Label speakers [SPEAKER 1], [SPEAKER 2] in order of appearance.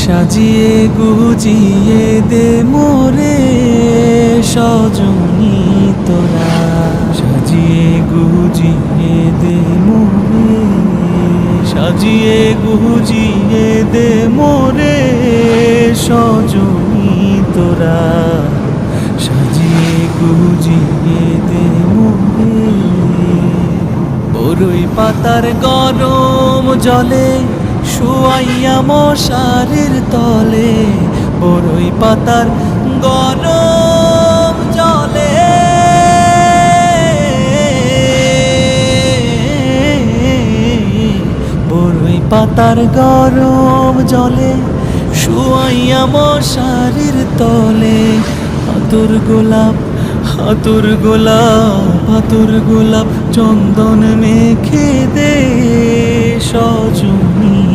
[SPEAKER 1] সাজিয়ে গুজিয়ে দে মোরে সজনী তোরা, সাজিয়ে গুজিয়ে দে মোরে, সাজিয়ে গুজিয়ে দে মোরে সজনী তোরা, সাজিয়ে গুজিয়ে দে মোরে। বরই পাতার গরম জলে শুয়াইয়া মশারির তলে, বরই পাতার গরম জলে, বরই পাতার গরম জলে শুয়াইয়া মশারির তলে। হাতুর গোলাপ, হাতুর গোলাপ, হাতুর গোলাপ চন্দন মেখে দে সজনী